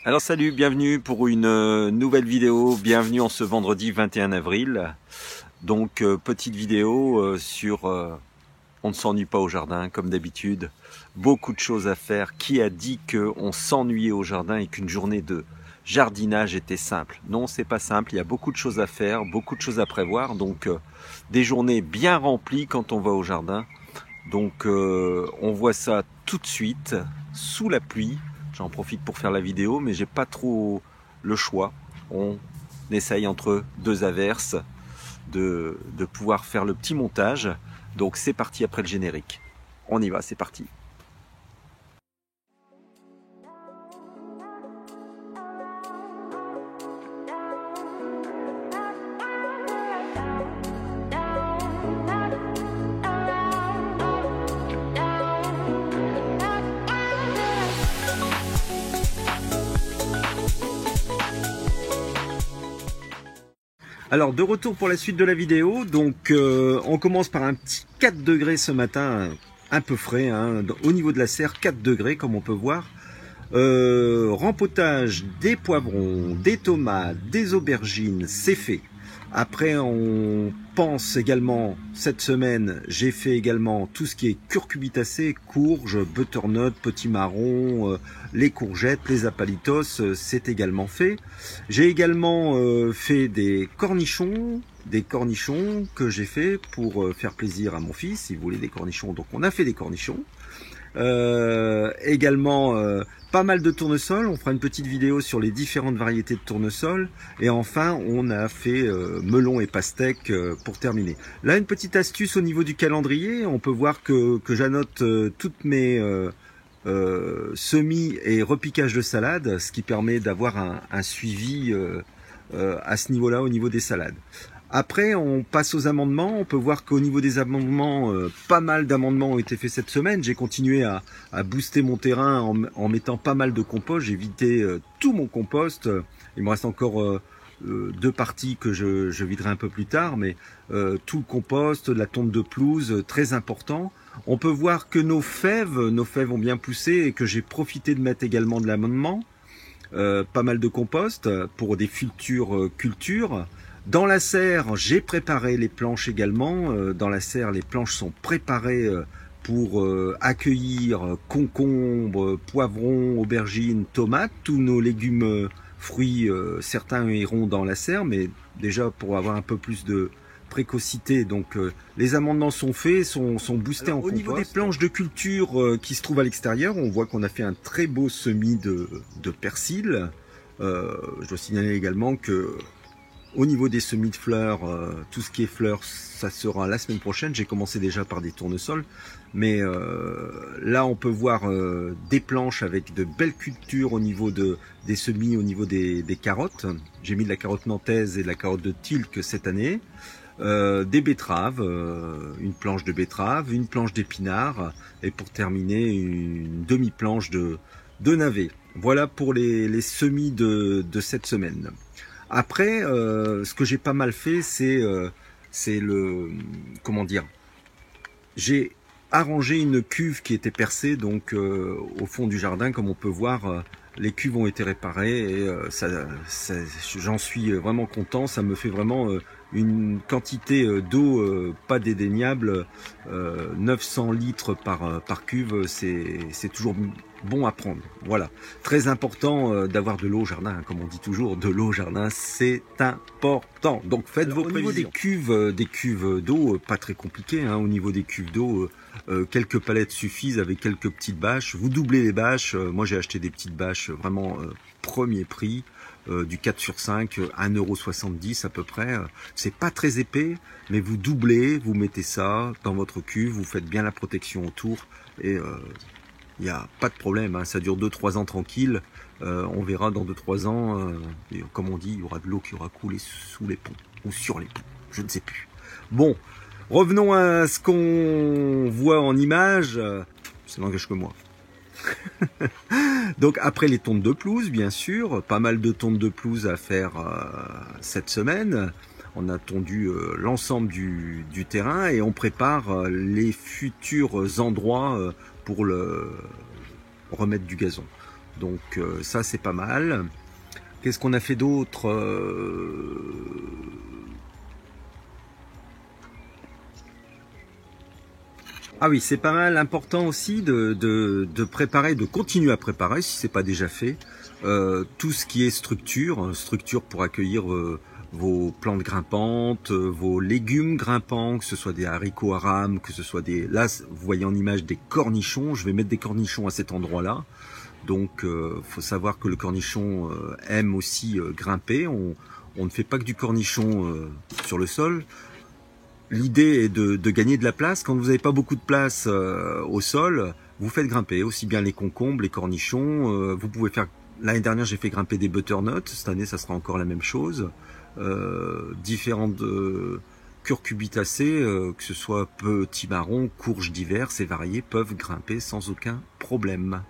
Alors salut, bienvenue pour une nouvelle vidéo, bienvenue en ce vendredi 21 avril. Donc petite vidéo sur on ne s'ennuie pas au jardin comme d'habitude, beaucoup de choses à faire. Qui a dit qu'on s'ennuyait au jardin et qu'une journée de jardinage était simple? Non, c'est pas simple, il y a beaucoup de choses à faire, beaucoup de choses à prévoir, donc des journées bien remplies quand on va au jardin. Donc on voit ça tout de suite, sous la pluie. J'en profite pour faire la vidéo, mais j'ai pas trop le choix. On essaye entre deux averses de pouvoir faire le petit montage. Donc c'est parti après le générique. On y va, c'est parti. Alors de retour pour la suite de la vidéo, donc on commence par un petit 4 degrés ce matin, un peu frais, hein, au niveau de la serre, 4 degrés comme on peut voir. Rempotage des poivrons, des tomates, des aubergines, c'est fait. Après on pense également, cette semaine, j'ai fait également tout ce qui est curcubitacées, courges, butternut, petits marrons, les courgettes, les apalitos, c'est également fait. J'ai également fait des cornichons que j'ai fait pour faire plaisir à mon fils, s'il voulait des cornichons, donc on a fait des cornichons. Également pas mal de tournesol, on fera une petite vidéo sur les différentes variétés de tournesol, et enfin on a fait melon et pastèque pour terminer. Là une petite astuce au niveau du calendrier, on peut voir que j'annote toutes mes semis et repiquages de salade, ce qui permet d'avoir un suivi à ce niveau-là, au niveau des salades. Après, on passe aux amendements. On peut voir qu'au niveau des amendements, pas mal d'amendements ont été faits cette semaine. J'ai continué à booster mon terrain en mettant pas mal de compost. J'ai vidé tout mon compost. Il me reste encore deux parties que je viderai un peu plus tard, mais tout le compost, la tonte de pelouse, très important. On peut voir que nos fèves ont bien poussé et que j'ai profité de mettre également de l'amendement. Pas mal de compost pour des futures cultures. Dans la serre, j'ai préparé les planches également. Dans la serre, les planches sont préparées pour accueillir concombres, poivrons, aubergines, tomates, tous nos légumes, fruits. Certains iront dans la serre, mais déjà pour avoir un peu plus de précocité. Donc les amendements sont faits, sont boostés. Alors, en compost. Au niveau des planches de culture qui se trouvent à l'extérieur, on voit qu'on a fait un très beau semis de persil. Je dois signaler également que au niveau des semis de fleurs, tout ce qui est fleurs, ça sera la semaine prochaine. J'ai commencé déjà par des tournesols, mais là on peut voir des planches avec de belles cultures au niveau des semis, au niveau des carottes. J'ai mis de la carotte nantaise et de la carotte de Tilk cette année. Des betteraves, une planche de betterave, une planche d'épinards, et pour terminer une demi-planche de navets. Voilà pour les semis de cette semaine. Après, ce que j'ai pas mal fait, c'est le, comment dire, j'ai arrangé une cuve qui était percée, donc au fond du jardin, comme on peut voir, les cuves ont été réparées et j'en suis vraiment content. Ça me fait vraiment une quantité d'eau pas dédaignable, 900 litres par cuve, c'est toujours bon à prendre. Voilà, très important d'avoir de l'eau au jardin, hein, comme on dit toujours, de l'eau au jardin, c'est important. Donc faites vos prévisions. Au niveau des cuves d'eau, pas très compliqué, hein, au niveau des cuves d'eau, quelques palettes suffisent avec quelques petites bâches. Vous doublez les bâches. Moi j'ai acheté des petites bâches vraiment premier prix, du 4/5, 1,70 € à peu près. C'est pas très épais, mais vous doublez, vous mettez ça dans votre cuve, vous faites bien la protection autour et il n'y a pas de problème, hein, ça dure 2-3 ans tranquille. On verra dans 2-3 ans, comme on dit, il y aura de l'eau qui aura coulé sous les ponts ou sur les ponts, je ne sais plus. Bon, revenons à ce qu'on voit en image. Ça n'engage que moi. Donc après les tontes de pelouse, bien sûr, pas mal de tontes de pelouse à faire cette semaine. On a tondu l'ensemble du terrain et on prépare les futurs endroits pour remettre du gazon. Donc ça c'est pas mal. Qu'est-ce qu'on a fait d'autre? Ah oui, c'est pas mal important aussi de préparer, de continuer à préparer, si c'est pas déjà fait, tout ce qui est structure pour accueillir vos plantes grimpantes, vos légumes grimpants, que ce soit des haricots à rames, que ce soit des... Là, vous voyez en image des cornichons, je vais mettre des cornichons à cet endroit-là. Donc, faut savoir que le cornichon aime aussi grimper. On ne fait pas que du cornichon sur le sol. L'idée est de gagner de la place. Quand vous n'avez pas beaucoup de place au sol, vous faites grimper aussi bien les concombres, les cornichons. Vous pouvez faire. L'année dernière, j'ai fait grimper des butternuts. Cette année, ça sera encore la même chose. Différentes curcubitacées, que ce soit petits marrons, courges diverses et variées, peuvent grimper sans aucun problème.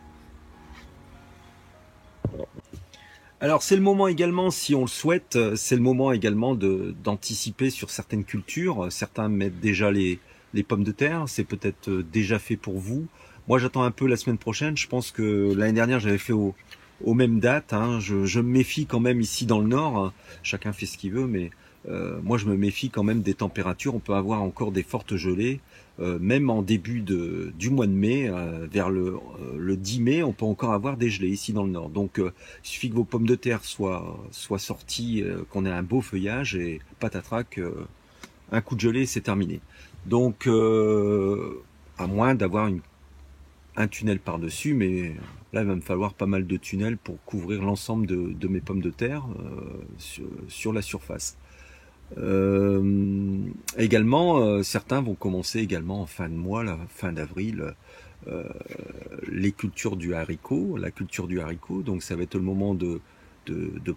Alors c'est le moment également, si on le souhaite, c'est le moment également d'anticiper sur certaines cultures. Certains mettent déjà les pommes de terre, c'est peut-être déjà fait pour vous. Moi j'attends un peu la semaine prochaine, je pense que l'année dernière j'avais fait aux mêmes dates. Hein. Je me méfie quand même ici dans le nord, hein. Chacun fait ce qu'il veut, mais moi je me méfie quand même des températures. On peut avoir encore des fortes gelées. Même en début du mois de mai, vers le 10 mai, on peut encore avoir des gelées ici dans le nord. Donc il suffit que vos pommes de terre soient sorties, qu'on ait un beau feuillage et patatrac, un coup de gelée, c'est terminé. Donc à moins d'avoir un tunnel par-dessus, mais là il va me falloir pas mal de tunnels pour couvrir l'ensemble de mes pommes de terre sur la surface. Également, certains vont commencer également en fin de mois, la fin d'avril, les cultures du haricot, la culture du haricot. Donc ça va être le moment de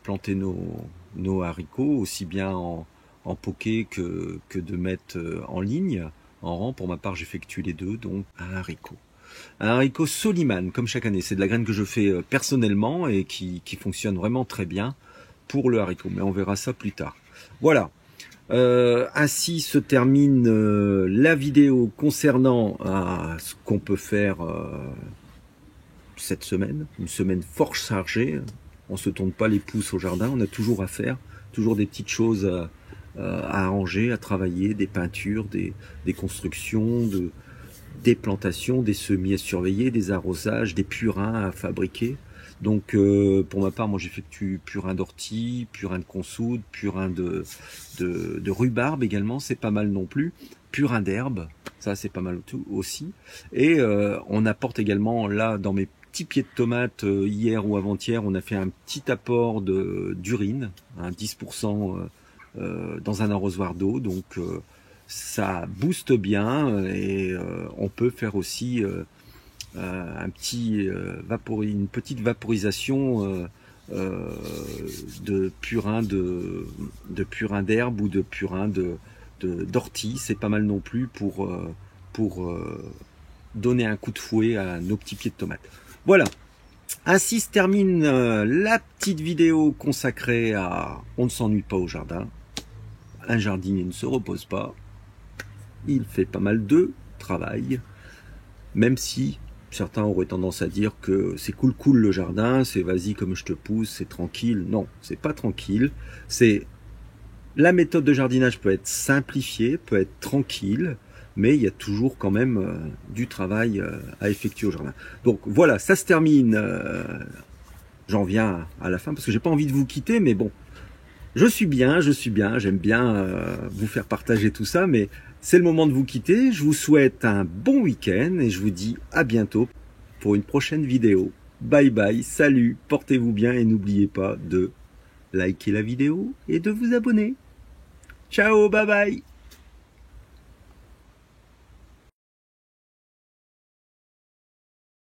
planter nos haricots, aussi bien en poquet que de mettre en ligne, en rang. Pour ma part, j'effectue les deux, donc un haricot. Un haricot Soliman, comme chaque année. C'est de la graine que je fais personnellement et qui fonctionne vraiment très bien pour le haricot. Mais on verra ça plus tard. Voilà. Ainsi se termine la vidéo concernant ce qu'on peut faire cette semaine. Une semaine fort chargée. On se tourne pas les pouces au jardin. On a toujours à faire. Toujours des petites choses à arranger, à travailler. Des peintures, des constructions, des plantations, des semis à surveiller, des arrosages, des purins à fabriquer. Donc pour ma part, moi j'effectue purin d'ortie, purin de consoude, purin de rhubarbe également, c'est pas mal non plus, purin d'herbe, ça c'est pas mal aussi. Et on apporte également là dans mes petits pieds de tomates hier ou avant-hier, on a fait un petit apport d'urine, 10% dans un arrosoir d'eau, donc ça booste bien et on peut faire aussi une petite vaporisation de purin d'herbe ou de purin d'ortie. C'est pas mal non plus pour donner un coup de fouet à nos petits pieds de tomates. Voilà. Ainsi se termine la petite vidéo consacrée à on ne s'ennuie pas au jardin. Un jardinier ne se repose pas. Il fait pas mal de travail, même si certains auraient tendance à dire que c'est cool le jardin, c'est vas-y comme je te pousse, c'est tranquille. Non, c'est pas tranquille. La méthode de jardinage peut être simplifiée, peut être tranquille, mais il y a toujours quand même du travail à effectuer au jardin. Donc voilà, ça se termine. J'en viens à la fin parce que j'ai pas envie de vous quitter, mais bon, je suis bien, j'aime bien vous faire partager tout ça, mais c'est le moment de vous quitter. Je vous souhaite un bon week-end et je vous dis à bientôt pour une prochaine vidéo. Bye bye, salut, portez-vous bien et n'oubliez pas de liker la vidéo et de vous abonner. Ciao, bye bye.